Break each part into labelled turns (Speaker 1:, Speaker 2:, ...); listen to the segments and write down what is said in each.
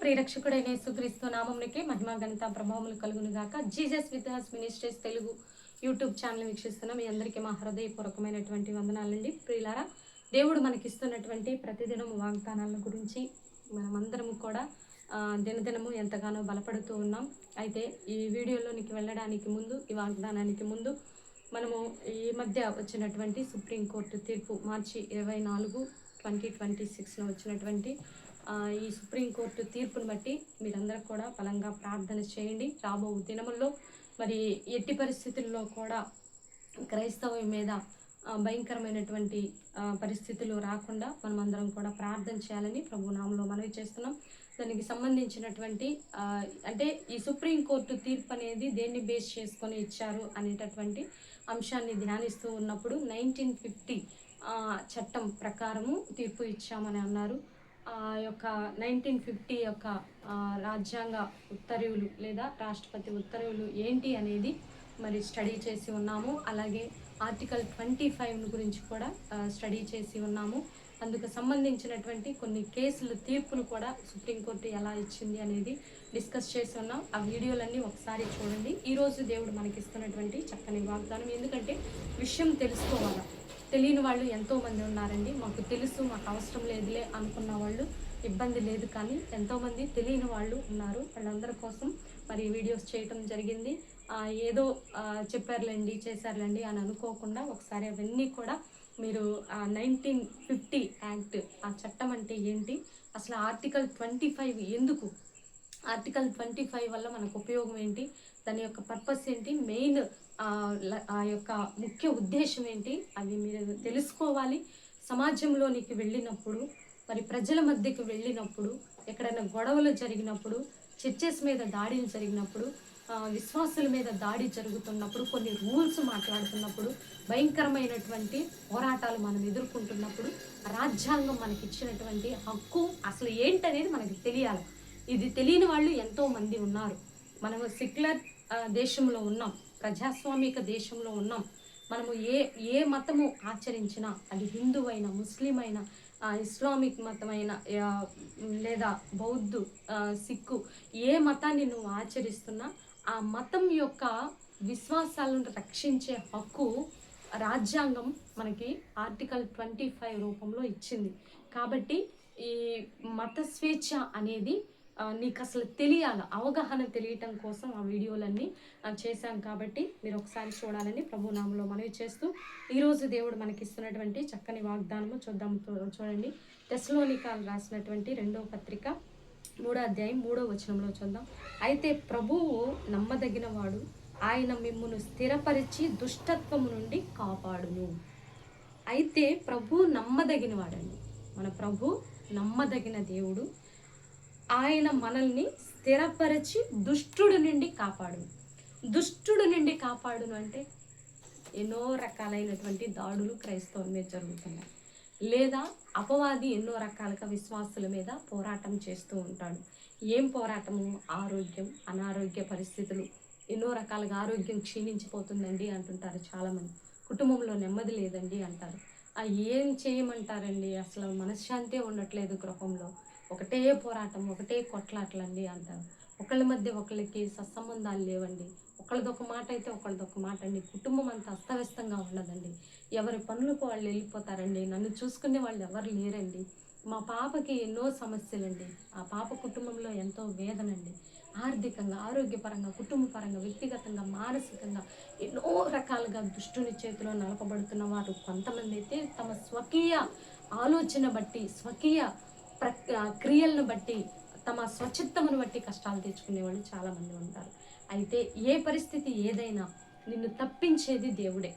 Speaker 1: ప్రియరక్షకుడైన యేసుక్రీస్తు నామమునకే మహిమ ఘనత ప్రభావములు కలుగును గాక. Jesus with has ministries Telugu YouTube channel వీక్షిస్తున్న మీ అందరికీ మా హృదయపూర్వకమైనటువంటి వందనాలండి. ప్రియులారా, దేవుడు మనకిస్తున్నటువంటి ప్రతిదినం వాగ్దానాల గురించి మనమందరము కూడా దినదినము ఎంతగానో బలపడుతూ ఉన్నాం. అయితే ఈ వీడియోలోనికి వెళ్ళడానికి ముందు, ఈ వాగ్దానానికి ముందు మనము ఈ మధ్య వచ్చినటువంటి సుప్రీంకోర్టు తీర్పు మార్చి 24, 2026 వచ్చినటువంటి ఈ సుప్రీంకోర్టు తీర్పును బట్టి మీరందరూ కూడా బలంగా ప్రార్థన చేయండి. రాబో దినముల్లో మరి ఎట్టి పరిస్థితుల్లో కూడా క్రైస్తవం మీద భయంకరమైనటువంటి పరిస్థితులు రాకుండా మనమందరం కూడా ప్రార్థన చేయాలని ప్రభు నామములో మనవి చేస్తున్నాం. దానికి సంబంధించినటువంటి అంటే ఈ సుప్రీంకోర్టు తీర్పు అనేది దేన్ని బేస్ చేసుకొని ఇచ్చారు అనేటటువంటి అంశాన్ని ధ్యానిస్తూ ఉన్నప్పుడు 1950 చట్టం ప్రకారము తీర్పు ఇచ్చామని అన్నారు. ఆ యొక్క 1950 యొక్క రాజ్యాంగ ఉత్తర్వులు లేదా రాష్ట్రపతి ఉత్తర్వులు ఏంటి అనేది మరి స్టడీ చేసి ఉన్నాము. అలాగే ఆర్టికల్ 25 గురించి కూడా స్టడీ చేసి ఉన్నాము. అందుకు సంబంధించినటువంటి కొన్ని కేసులు తీర్పులు కూడా సుప్రీంకోర్టు ఎలా ఇచ్చింది అనేది డిస్కస్ చేసి ఉన్నాం. ఆ వీడియోలన్నీ ఒకసారి చూడండి. ఈరోజు దేవుడు మనకిస్తున్నటువంటి చక్కని వాగ్దానం, ఎందుకంటే విషయం తెలుసుకోవాలా. తెలియని వాళ్ళు ఎంతోమంది ఉన్నారండి. మాకు తెలుసు, మాకు అవసరం లేదులే అనుకున్న వాళ్ళు ఇబ్బంది లేదు, కానీ ఎంతోమంది తెలియని వాళ్ళు ఉన్నారు. వాళ్ళందరి కోసం మరి వీడియోస్ చేయటం జరిగింది. ఏదో చెప్పారులేండి, చేశారులేండి అని అనుకోకుండా ఒకసారి అవన్నీ కూడా మీరు 1950 యాక్ట్, ఆ చట్టం అంటే ఏంటి, అసలు ఆర్టికల్ 25 ఎందుకు, ఆర్టికల్ 25 వల్ల మనకు ఉపయోగం ఏంటి, దాని యొక్క పర్పస్ ఏంటి, మెయిన్ ఆ యొక్క ముఖ్య ఉద్దేశం ఏంటి, అవి మీరు తెలుసుకోవాలి. సమాజంలోనికి వెళ్ళినప్పుడు, మరి ప్రజల మధ్యకు వెళ్ళినప్పుడు, ఎక్కడైనా గొడవలు జరిగినప్పుడు, చర్చెస్ మీద దాడులు జరిగినప్పుడు, విశ్వాసుల మీద దాడి జరుగుతున్నప్పుడు, కొన్ని రూల్స్ మాట్లాడుతున్నప్పుడు, భయంకరమైనటువంటి పోరాటాలు మనం ఎదుర్కొంటున్నప్పుడు రాజ్యాంగం మనకి ఇచ్చినటువంటి హక్కు అసలు ఏంటనేది మనకి తెలియాలి. ఇది తెలియని వాళ్ళు ఎంతో మంది ఉన్నారు. మనము సెక్యులర్ దేశంలో ఉన్నాం, ప్రజాస్వామిక దేశంలో ఉన్నాం. మనము ఏ మతము ఆచరించినా, అది హిందూ అయినా, ముస్లిం అయినా, ఇస్లామిక్ మతమైన లేదా బౌద్ధు, సిక్కు, ఏ మతాన్ని నువ్వు ఆచరిస్తున్నా ఆ మతం యొక్క విశ్వాసాలను రక్షించే హక్కు రాజ్యాంగం మనకి ఆర్టికల్ 25 రూపంలో ఇచ్చింది. కాబట్టి ఈ మత స్వేచ్ఛ అనేది నీకు అసలు తెలియాలి, అవగాహన తెలియటం కోసం ఆ వీడియోలన్నీ చేశాం. కాబట్టి మీరు ఒకసారి చూడాలని ప్రభు నామములో మనవి చేస్తూ ఈరోజు దేవుడు మనకి ఇస్తున్నటువంటి చక్కని వాగ్దానము చూద్దాం. చూడండి, తెస్సలోనికీయులకు రాసినటువంటి 2వ పత్రిక 3వ అధ్యాయం 3వ వచనంలో చూద్దాం. అయితే ప్రభువు నమ్మదగిన వాడు, ఆయన మిమ్మును స్థిరపరిచి దుష్టత్వము నుండి కాపాడును. అయితే ప్రభు నమ్మదగిన వాడండి. మన ప్రభు నమ్మదగిన దేవుడు. ఆయన మనల్ని స్థిరపరిచి దుష్టుడు నుండి కాపాడును. దుష్టుడు నుండి కాపాడును అంటే ఎన్నో రకాలైనటువంటి దాడులు క్రైస్తవుల మీద జరుగుతున్నాయి, లేదా అపవాది ఎన్నో రకాలుగా విశ్వాసుల మీద పోరాటం చేస్తూ ఉంటాడు. ఏం పోరాటము? ఆరోగ్యం, అనారోగ్య పరిస్థితులు, ఎన్నో రకాలుగా ఆరోగ్యం క్షీణించిపోతుందండి అంటుంటారు చాలామంది. కుటుంబంలో నెమ్మది లేదండి అంటారు. ఏం చేయమంటారండి, అసలు మనశ్శాంతే ఉండట్లేదు గృహంలో, ఒకటే పోరాటం, ఒకటే కొట్లాటలండి అంటారు. ఒకళ్ళ మధ్య ఒకళ్ళకి సత్సంబంధాలు లేవండి, ఒకళ్ళదొక మాట అయితే ఒకళ్ళదొక మాట అండి. కుటుంబం అంతా అస్తవ్యస్తంగా ఉన్నదండి. ఎవరి పనులకు వాళ్ళు వెళ్ళిపోతారండి. నన్ను చూసుకునే వాళ్ళు ఎవరు లేరండి. మా పాపకి ఎన్నో సమస్యలండి. ఆ పాప కుటుంబంలో ఎంతో వేదనండి. ఆర్థికంగా, ఆరోగ్యపరంగా, కుటుంబపరంగా, వ్యక్తిగతంగా, మానసికంగా ఎన్నో రకాలుగా దుష్టుని చేతిలో నలపబడుతున్న వారు కొంతమంది అయితే తమ స్వకీయ ఆలోచన బట్టి, స్వకీయ క్రియలను బట్టి, తమ స్వచిత్తమును బట్టి కష్టాలు తెచ్చుకునే వాళ్ళు చాలామంది ఉంటారు. అయితే ఏ పరిస్థితి ఏదైనా నిన్ను తప్పించేది దేవుడే,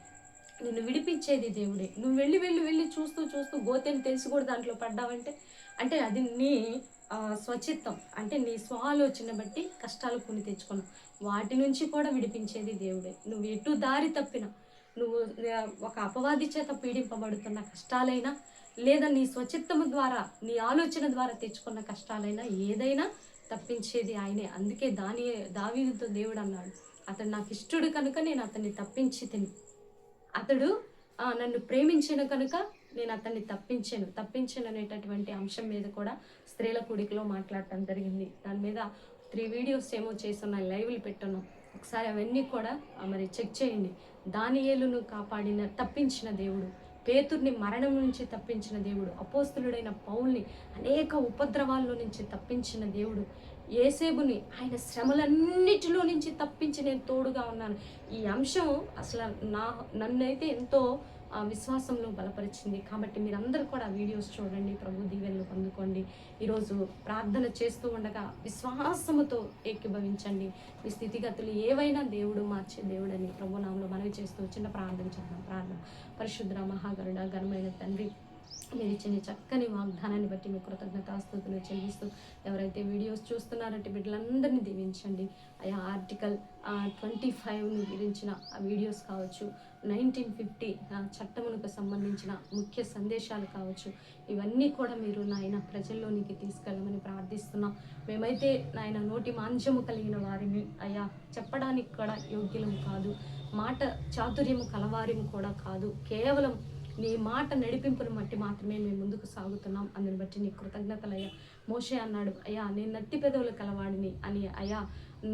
Speaker 1: నిన్ను విడిపించేది దేవుడే. నువ్వు వెళ్ళి వెళ్ళి వెళ్ళి చూస్తూ చూస్తూ గోతెని తెలిసి కూడా దాంట్లో పడ్డావంటే అంటే అది నీ స్వచిత్తం, అంటే నీ స్వాలోచన బట్టి కష్టాలు కొని తెచ్చుకున్నావు. వాటి నుంచి కూడా విడిపించేది దేవుడే. నువ్వు ఎటు దారి తప్పినా, నువ్వు ఒక అపవాది చేత పీడింపబడుతున్న కష్టాలైనా, లేదా నీ స్వచిత్తము ద్వారా, నీ ఆలోచన ద్వారా తెచ్చుకున్న కష్టాలైనా, ఏదైనా తప్పించేది ఆయనే. అందుకే దావీదుతో దేవుడు అన్నాడు, అతడు నాకు ఇష్టడు కనుక నేను అతన్ని తప్పించి తిని, అతడు నన్ను ప్రేమించిన కనుక నేను అతన్ని తప్పించాను అనేటటువంటి అంశం మీద కూడా స్త్రీల కూడికలో మాట్లాడటం జరిగింది. దాని మీద 3 వీడియోస్ ఏమో చేస్తున్నాను, లైవ్లు పెట్టున్నాం. ఒకసారి అవన్నీ కూడా మరి చెక్ చేయండి. దానియేలును తప్పించిన దేవుడు, పేతుర్ని మరణం నుంచి తప్పించిన దేవుడు, అపోస్తులుడైన పౌల్ని అనేక ఉపద్రవాల్లో నుంచి తప్పించిన దేవుడు, యేసేబుని ఆయన శ్రమలన్నిటిలో నుంచి తప్పించి నేను తోడుగా ఉన్నాను. ఈ అంశం అసలు నన్నైతే ఎంతో విశ్వాసంలో బలపరిచింది. కాబట్టి మీరందరూ కూడా వీడియోస్ చూడండి, ప్రభు దీవెనలు పొందుకోండి. ఈరోజు ప్రార్థన చేస్తూ ఉండగా విశ్వాసముతో ఏకీభవించండి. మీ స్థితిగతులు ఏవైనా దేవుడు మార్చే దేవుడని ప్రభు నామములో మనవి చేస్తూ చిన్న ప్రార్థన చేద్దాం. ప్రార్థన. పరిశుద్ధ మహాగరుడ ఘనమైన తండ్రి, మీరు ఇచ్చిన చక్కని వాగ్దానాన్ని బట్టి మీ కృతజ్ఞతాస్తుతులు చెల్లిస్తూ ఎవరైతే వీడియోస్ చూస్తున్నారంటే బిడ్డలందరినీ దీవించండి. అయా ఆర్టికల్ 25ని గురించిన ఆ వీడియోస్ కావచ్చు, 1950 చట్టమునకు సంబంధించిన ముఖ్య సందేశాలు కావచ్చు, ఇవన్నీ కూడా మీరు నాయన ప్రజల్లోనికి తీసుకెళ్ళమని ప్రార్థిస్తున్నాం. మేమైతే నాయన నోటి మాంద్యము కలిగిన వారిని అయ్యా, చెప్పడానికి కూడా యోగ్యులము కాదు, మాట చాతుర్యము కలవారిము కూడా కాదు, కేవలం నీ మాట నడిపింపును బట్టి మాత్రమే మేము ముందుకు సాగుతున్నాం. అందుని బట్టి నీ కృతజ్ఞతలయ్యా. మోషే అన్నాడు, అయ్యా నేను నత్తి పెదవులు కలవాడిని అని, అయ్యా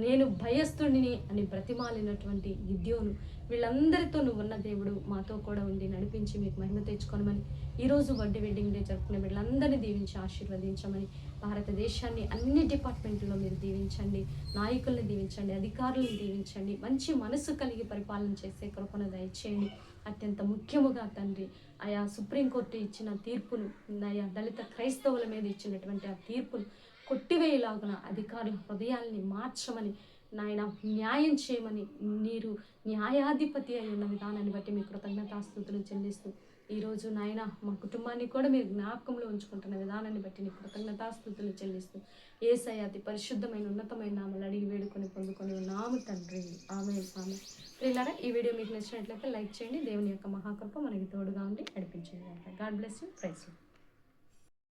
Speaker 1: నేను భయస్థుడిని అని బ్రతిమాలినటువంటి గిద్యోను, వీళ్ళందరితో నువ్వు ఉన్న దేవుడు మాతో కూడా ఉండి నడిపించి మీకు మహిమ తెచ్చుకోనమని, ఈరోజు బర్త్డే వెడ్డింగ్ డే జరుపుకునే వీళ్ళందరినీ దీవించి ఆశీర్వదించమని, భారతదేశాన్ని అన్ని డిపార్ట్మెంట్లో మీరు దీవించండి, నాయకుల్ని దీవించండి, అధికారులను దీవించండి, మంచి మనసు కలిగి పరిపాలన చేసే కృపను దయచేయండి. అత్యంత ముఖ్యముగా తండ్రి, ఆయా సుప్రీంకోర్టు ఇచ్చిన తీర్పును, ఆయా దళిత క్రైస్తవుల మీద ఇచ్చినటువంటి ఆ తీర్పును కొట్టివేయలాగున అధికారుల హృదయాల్ని మార్చమని, నాయన న్యాయం చేయమని, మీరు న్యాయాధిపతి అయి ఉన్న విధానాన్ని బట్టి మీ కృతజ్ఞతాస్తుతులు చెల్లిస్తూ, ఈరోజు నాయన మా కుటుంబాన్ని కూడా మీరు జ్ఞాపకంలో ఉంచుకుంటున్న విధానాన్ని బట్టి నీ కృతజ్ఞతాస్తుతులు చెల్లిస్తూ, యేసయ్య అతి పరిశుద్ధమైన ఉన్నతమైన నామములు అడిగి వేడుకొని పొందుకొని ఉన్నాము తండ్రి. ఆమేన్. ఆమేన్. ప్రియులారా, ఈ వీడియో మీకు నచ్చినట్లయితే లైక్ చేయండి. దేవుని యొక్క మహాకృప మనకి తోడుగా ఉండి నడిపించండి. God bless you. Praise you.